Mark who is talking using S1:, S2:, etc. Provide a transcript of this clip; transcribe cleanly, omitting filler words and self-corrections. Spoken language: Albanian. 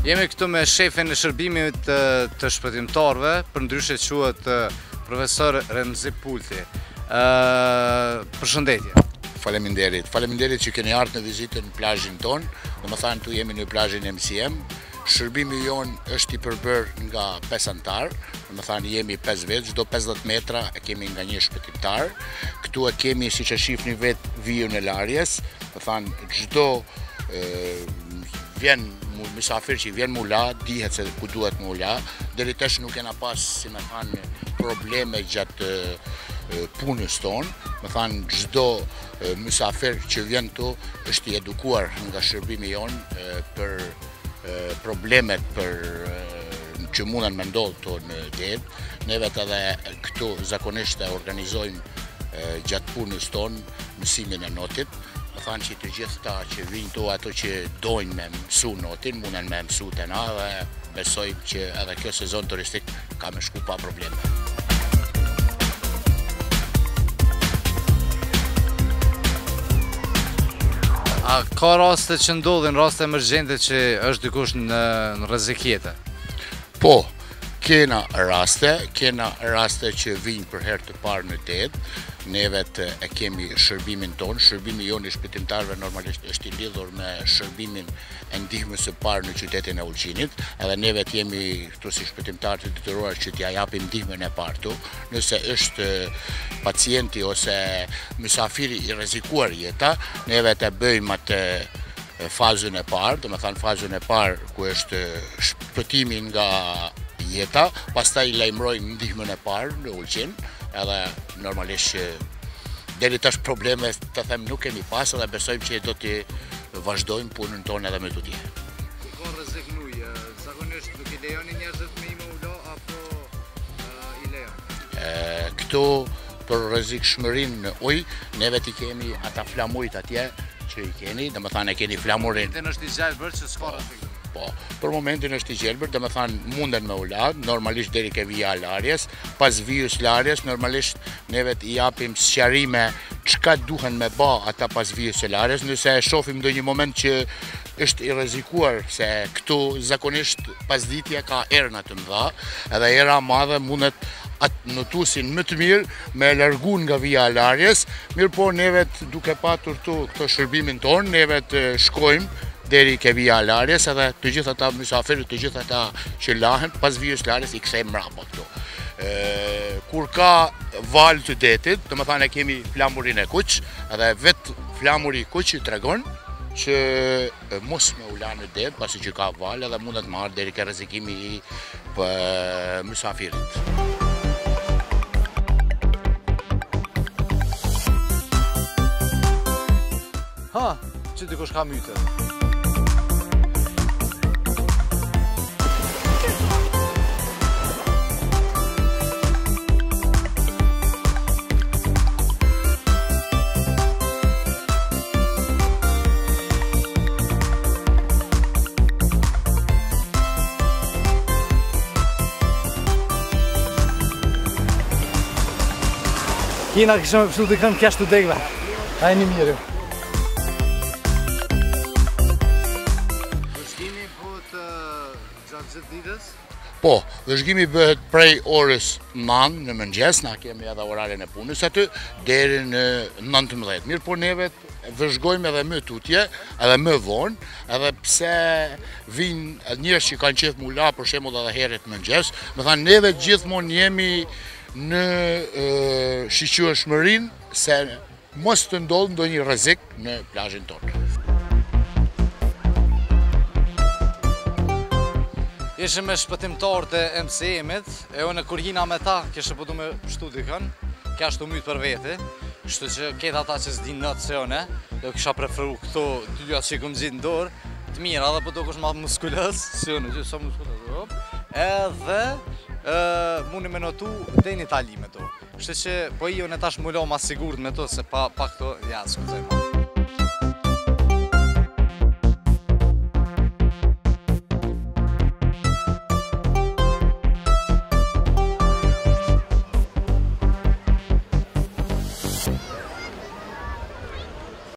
S1: Jemi këtu me shefin e shërbimit të shpëtimtarëve, përndryshe quhet profesor Remzi Pulti. Përshëndetje.
S2: Faleminderit që keni ardhur në vizitën në plazhin ton. Domethënë tu jemi në plazhin MCM. Shërbimi jon është i përbërë nga 5 antar, domethënë jemi 5 vetë, çdo 50 metra e kemi nga një shpëtimtar. Këtu e kemi, siç e shihni vetë, vijun e larjes, domethënë çdo vjen mysafir që vjen mu la, dihet se ku duhet mu la. Deri tash nuk kena pas, si me thanë, probleme gjatë punës tonë. Me thanë, çdo mysafir që vjen tu është i edukuar nga shërbimi jonë për problemet që mundën me ndodhë to në jetë. Ne vetë edhe këtu zakonisht e organizojmë gjatë punës tonë mësimin e notit. Më thanë që të gjithë ta që vinë tu ato që dojnë me mësu notin, mundën me mësu të na dhe besoj që edhe kjo sezon turistik ka me shku pa probleme.
S1: A ka raste që ndodhin, raste emergjente që është dikush në rrezik jete?
S2: Po, kena raste që vinë për herë të parë në det. Ne vetë e kemi shërbimin tonë. Shërbimi jonë i shpëtimtarëve normalisht është i lidhur me shërbimin e ndihmës së parë në qytetin e Ulqinit. Edhe ne vetë jemi këtu si shpëtimtarë të detyruar që t'ja japim ndihmën e parë tu. Nëse është pacienti ose mysafiri i rrezikuar jeta, ne vetë e bëjmë atë fazën e parë, domethënë fazën e parë ku është shpëtimi nga jeta, pastaj lajmërojmë ndihmën e parë në Ulqin, edhe normalisht deri tash probleme të them nuk kemi pas, edhe besojmë që do të vazhdojmë punën tonë edhe me tutje.
S1: Kur ka rrezik në ujë, zakonisht nuk i lejoni njerëzit me i ulo apo i lejon?
S2: Këtu për rrezikshmërinë në ujë, ne vetë kemi ata flamujt atje që i keni, domethënë e keni flamurin.
S1: Momentin është i gjelbër që s'ka rrezik.
S2: Po, për momentin është i gjelbër, domethënë munden me ulat, normalisht deri ke vija larjes, pas vijës larjes, normalisht ne vetë i japim sqarime çka duhen me bë ata pas vijës së larjes, nëse e shohim ndonjë moment që është i rrezikuar, se këtu zakonisht pasditja ka erëna të mëdha, edhe era e madhe mundet atë nutusin më të mirë me largu nga vija larjes, mirë po ne vetë duke patur këto shërbimin tonë, ne vetë shkojmë deri ke vija larjes, edhe të gjithë ata mysafirët, të gjithë ata që lahen pas vijës larjes i kthejmë mbrapa këtu. Kur ka valë të detit, domethënë kemi flamurin e kuq, edhe vetë flamuri i kuq i tregon që mos me ula në det, pasi që ka valë edhe mundet me ardhur deri ke rrezikimi i mysafirit.
S1: Ha, që dikush ka mytë. Kina këshëm pështu të këmë kjashtë të degve. Hajni mirë. Vëzhgimi bëhet gjatë gjithë ditës?
S2: Po, vëzhgimi bëhet prej orës 9 në mëngjes, na kemi edhe orarin e punës aty, deri në 19. Mirë po neve vëzhgojmë edhe më tutje, edhe më vonë, edhe pse vinë njerëz që kanë qef mula, për shembull edhe herët mëngjes, më thanë neve gjithmonë jemi në shiqyeshmërinë se mos të ndodhë ndonjë rrezik në plazhin tonë.
S1: Ishim me shpëtimtarët e MCM-it, e unë kur hina me ta, kishe po du me shtu dikën, kja shtu mytë për veti, kështu që ketë ata që s'di nëtë se une, do kisha preferu këto dyja që i këmë gjitë në dorë, të mira, dhe po do kush ma muskulës, si une, gjithë sa muskulës, edhe mundi me notu dhe një tali me to. Kështu që po i unë e tash mullo ma sigurt me to, se pa këto, ja, s'kuzaj ma.